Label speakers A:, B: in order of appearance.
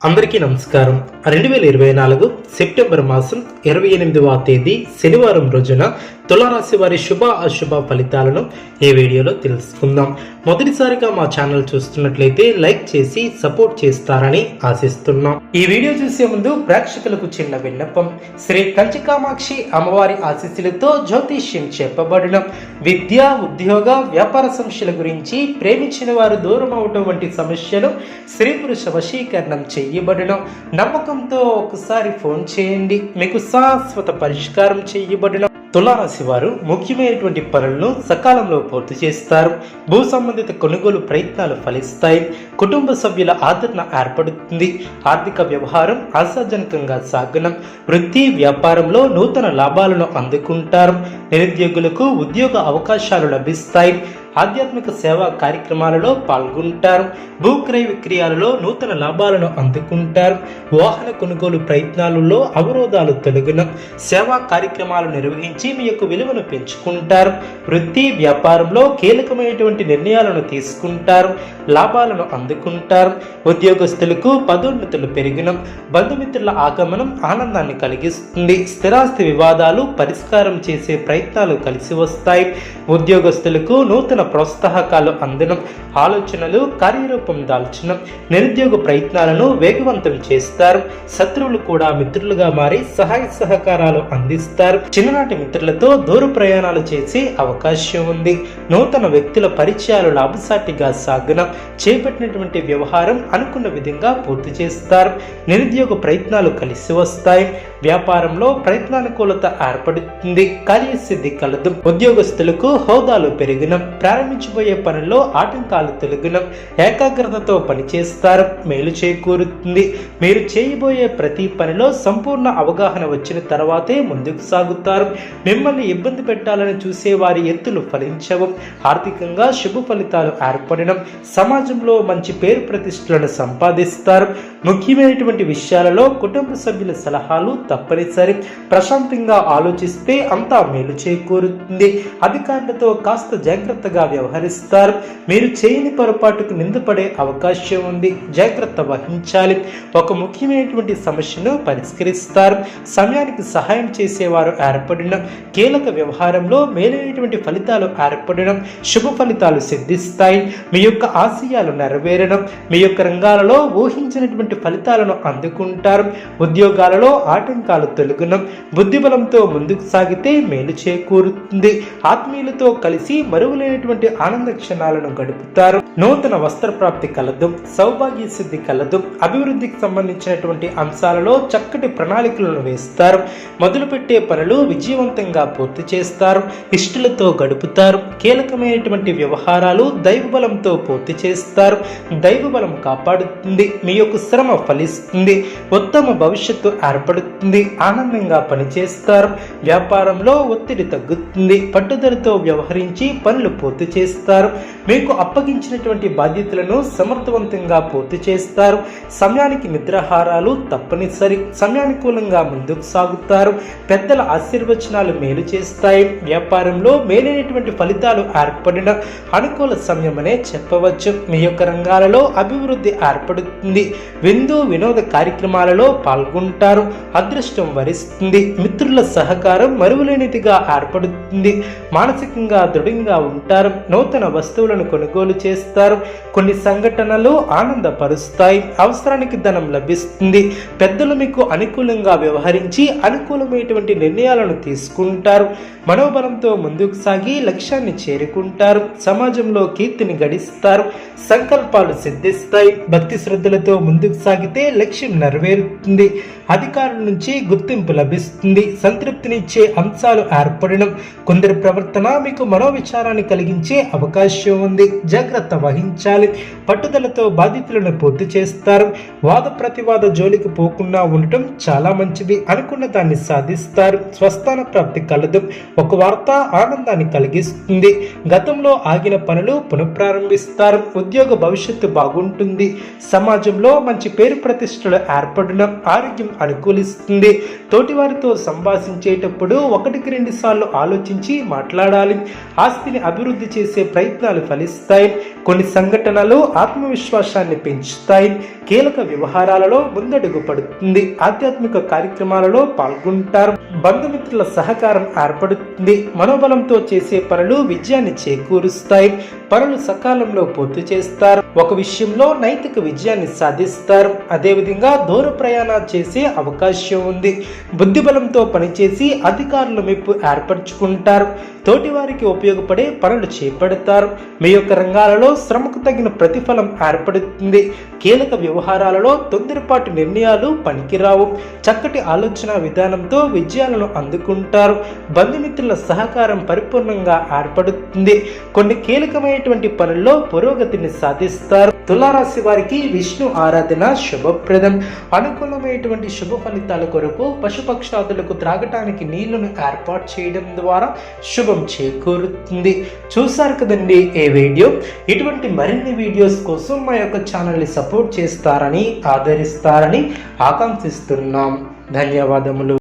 A: అందరికీ నమస్కారం. 2024 సెప్టెంబర్ మాసం 28వ తేదీ శనివారం రోజున తులారాశి వారి శుభ అశుభ ఫలితాలను ఈ వీడియోలో తెలుసుకుందాం. మొదటిసారిగా మా ఛానల్ చూస్తున్నట్లయితే లైక్ చేసి సపోర్ట్ చేస్తారని ఆశిస్తున్నాం. ఈ వీడియో చూసే ముందు ప్రేక్షకులకు చిన్న విన్నపం. శ్రీ కంచికామాక్షి అమ్మవారి ఆశీస్సులతో జ్యోతిష్యం చెప్పబడిన విద్య, ఉద్యోగ, వ్యాపార సమస్యల గురించి, ప్రేమించిన వారు దూరం అవటం వంటి సమస్యలు, స్త్రీ పురుష వశీకరణం చేయబడిన నమ్మకంతో ఒకసారి ఫోన్ చేయండి, మీకు శాశ్వత పరిష్కారం చేయబడిన. తులారాశి వారు ముఖ్యమైనటువంటి పనులను సకాలంలో పూర్తి చేస్తారు. భూ సంబంధిత కొనుగోలు ప్రయత్నాలు ఫలిస్తాయి. కుటుంబ సభ్యుల ఆదరణ ఏర్పడుతుంది. ఆర్థిక వ్యవహారం ఆశాజనకంగా సాగనం. వృత్తి, వ్యాపారంలో నూతన లాభాలను అందుకుంటారు. నిరుద్యోగులకు ఉద్యోగ అవకాశాలు లభిస్తాయి. ఆధ్యాత్మిక సేవా కార్యక్రమాలలో పాల్గొంటారు. భూక్రయ విక్రయాలలో నూతన లాభాలను అందుకుంటారు. వాహన కొనుగోలు ప్రయత్నాలలో అవరోధాలు తొలగిన సేవా కార్యక్రమాలు నిర్వహించి మీ యొక్క విలువను పెంచుకుంటారు. వృత్తి, వ్యాపారంలో కీలకమైనటువంటి నిర్ణయాలను తీసుకుంటారు. లాభాలను అందుకుంటారు. ఉద్యోగస్తులకు పదోన్నతులు పెరిగిన బంధుమిత్రుల ఆగమనం ఆనందాన్ని కలిగిస్తుంది. స్థిరాస్తి వివాదాలు పరిష్కారం చేసే ప్రయత్నాలు కలిసి వస్తాయి. ఉద్యోగస్తులకు నూతన ప్రోత్సాహకాలు అందడం, ఆలోచనలు కార్యరూపం దాల్చిన నిరుద్యోగ ప్రయత్నాలను వేగవంతం చేస్తారు. శత్రువులు కూడా మిత్రులుగా మారి సహాయ సహకారాలు అందిస్తారు. చిన్ననాటి మిత్రులతో దూర ప్రయాణాలు చేసే అవకాశం ఉంది. నూతన వ్యక్తుల పరిచయాలు లాభసాటిగా సాగున చేపట్టినటువంటి వ్యవహారం అనుకున్న విధంగా పూర్తి చేస్తారు. నిరుద్యోగ ప్రయత్నాలు కలిసి వస్తాయి. వ్యాపారంలో ప్రయత్నానుకూలత ఏర్పడుతుంది. కార్యసిద్ధి కలదు. ఉద్యోగస్తులకు హోదాలు పెరిగిన ప్రారంభించబోయే పనుల్లో ఆటంకాలు తొలగిన ఏకాగ్రతతో పనిచేస్తారు. మేలు చేకూరుతుంది. మీరు చేయబోయే ప్రతి పనిలో సంపూర్ణ అవగాహన వచ్చిన తర్వాతే ముందుకు సాగుతారు. మిమ్మల్ని ఇబ్బంది పెట్టాలని చూసే వారి ఎత్తులు ఫలించవు. ఆర్థికంగా శుభ ఫలితాలు ఏర్పడిన సమాజంలో మంచి పేరు ప్రతిష్టలను సంపాదిస్తారు. ముఖ్యమైనటువంటి విషయాలలో కుటుంబ సభ్యుల సలహాలు తప్పనిసరి. ప్రశాంతంగా ఆలోచిస్తే అంతా మేలు చేకూరుతుంది. అధికారులతో కాస్త జాగ్రత్తగా వ్యవహరిస్తారు. మీరు చేయని పొరపాటుకు నిందపడే అవకాశం ఉంది. జాగ్రత్త వహించాలి. ఒక ముఖ్యమైనటువంటి సమస్యను పరిష్కరిస్తారు. సమయానికి సహాయం చేసేవారు ఏర్పడిన కీలక వ్యవహారంలో మేలైనటువంటి ఫలితాలు ఏర్పడిన శుభ ఫలితాలు సిద్ధిస్తాయి. మీ యొక్క ఆశయాలు నెరవేరడం, మీ యొక్క రంగాలలో ఊహించినటువంటి ఫలితాలను అందుకుంటారు. ఉద్యోగాలలో ఆటంకాలు తొలగడం, బుద్ధిబలంతో ముందుకు సాగితే మేలు చేకూరుతుంది. ఆత్మీయులతో కలిసి మరువలేనటువంటి ఆనంద క్షణాలను గడుపుతారు. నూతన వస్త్ర ప్రాప్తి కలదు. సౌభాగ్య సిద్ధి కలదు. అభివృద్ధికి సంబంధించినటువంటి అంశాలలో చక్కటి ప్రణాళికలను వేస్తారు. మొదలుపెట్టే పనులు విజయవంతంగా పూర్తి చేస్తారు. ఇష్టలతో గడుపుతారు. కీలకమైనటువంటి వ్యవహారాలు దైవబలంతో పూర్తి చేస్తారు. దైవబలం కాపాడుతుంది. మీ యొక్క శ్రమ ఫలిస్తుంది. ఉత్తమ భవిష్యత్తు ఏర్పడుతుంది. ఆనందంగా పనిచేస్తారు. వ్యాపారంలో ఒత్తిడి తగ్గుతుంది. పట్టుదలతో వ్యవహరించి పనులు పూర్తి చేస్తారు. మీకు అప్పగించినటువంటి బాధ్యతలను సమర్థవంతంగా పూర్తి చేస్తారు. సమయానికి నిద్రాహారాలు తప్పనిసరి. సమయానుకూలంగా ముందుకు సాగుతారు. పెద్దల ఆశీర్వచనాలు మేలు చేస్తాయి. వ్యాపారంలో మేలైనటువంటి ఫలితాలు ఏర్పడిన అనుకూల సమయమనే చెప్పవచ్చు. మీ యొక్క రంగాలలో అభివృద్ధి ఏర్పడుతుంది. విందు వినోద కార్యక్రమాలలో పాల్గొంటారు. అదృష్టం వరిస్తుంది. మిత్రుల సహకారం మరువలేనిదిగా ఏర్పడుతుంది. మానసికంగా దృఢంగా ఉంటారు. నూతన వస్తువులను కొనుగోలు చేస్తారు. కొన్ని సంఘటనలు ఆనందపరుస్తాయి. అవసరానికి ధనం లభిస్తుంది. పెద్దలు మీకు అనుకూలంగా వ్యవహరించి అనుకూలమైనటువంటి నిర్ణయాలను తీసుకుంటారు. మనోబలంతో ముందుకు సాగి లక్ష్యాన్ని చేరుకుంటారు. సమాజంలో కీర్తిని గడిస్తారు. సంకల్పాలు సిద్ధిస్తాయి. భక్తి శ్రద్ధలతో ముందుకు సాగితే లక్ష్యం నెరవేరుతుంది. అధికారుల నుంచి గుర్తింపు లభిస్తుంది. సంతృప్తినిచ్చే అంశాలు ఏర్పడడం, కొందరి ప్రవర్తన మీకు మనోవిచారాన్ని కలిగించే అవకాశం ఉంది. జాగ్రత్త వహించాలి. పట్టుదలతో బాధ్యతలను పూర్తి చేస్తారు. వాద ప్రతివాద జోలికి పోకుండా ఉండటం చాలా మంచిది. అనుకున్న దాన్ని సాధిస్తారు. స్వస్థాన ప్రాప్తి కలదు. ఒక వార్త ఆనందాన్ని కలిగిస్తుంది. గతంలో ఆగిన పనులు పునఃప్రారంభిస్తారు. ఉద్యోగ భవిష్యత్తు బాగుంటుంది. సమాజంలో మంచి పేరు ప్రతిష్టలు ఏర్పడడం, ఆరోగ్యం అనుకూలిస్తుంది. తోటివారితో సంభాషించేటప్పుడు 1-2 సార్లు ఆలోచించి మాట్లాడాలి. ఆస్తిని అభివృద్ధి చేసే ప్రయత్నాలు ఫలిస్తాయి. కొన్ని సంఘటనలు ఆత్మవిశ్వాసాన్ని పెంచుతాయి. కీలక వ్యవహారాలలో ముందడుగు పడుతుంది. ఆధ్యాత్మిక కార్యక్రమాలలో పాల్గొంటారు. బంధుమిత్రుల సహకారం ఏర్పడుతుంది. మనోబలంతో చేసే పనులు విజయాన్ని చేకూరుస్తాయి. పనులు సకాలంలో పూర్తి చేస్తారు. ఒక విషయంలో నైతిక విజయాన్ని సాధిస్తారు. అదేవిధంగా దూర ప్రయాణాలు చేసే అవకాశం ఉంది. బుద్ధిబలంతో పనిచేసి అధికారుల మెప్పు ఏర్పరచుకుంటారు. తోటి వారికి ఉపయోగపడే పనులు చేపడతారు. మీ యొక్క రంగాలలో శ్రమకు తగిన ప్రతిఫలం ఏర్పడుతుంది. కీలక వ్యవహారాలలో తొందరపాటు నిర్ణయాలు పనికిరావు. చక్కటి ఆలోచన విధానంతో విజయాలను అందుకుంటారు. బంధుమిత్రుల సహకారం పరిపూర్ణంగా ఏర్పడుతుంది. కొన్ని కీలకమైనటువంటి పనుల్లో పురోగతిని సాధిస్తారు. తులారాశి వారికి విష్ణు ఆరాధన శుభప్రదం. అనుకూలమైనటువంటి శుభ ఫలితాల కొరకు పశుపక్షాదులకు త్రాగటానికి నీళ్లను ఏర్పాటు చేయడం ద్వారా శుభం చేకూరుతుంది. చూసారు కదండి ఈ వీడియో. ఇటువంటి మరిన్ని వీడియోస్ కోసం మా యొక్క ఛానల్ని సపోర్ట్ చేస్తారని, ఆదరిస్తారని ఆకాంక్షిస్తున్నాం. ధన్యవాదములు.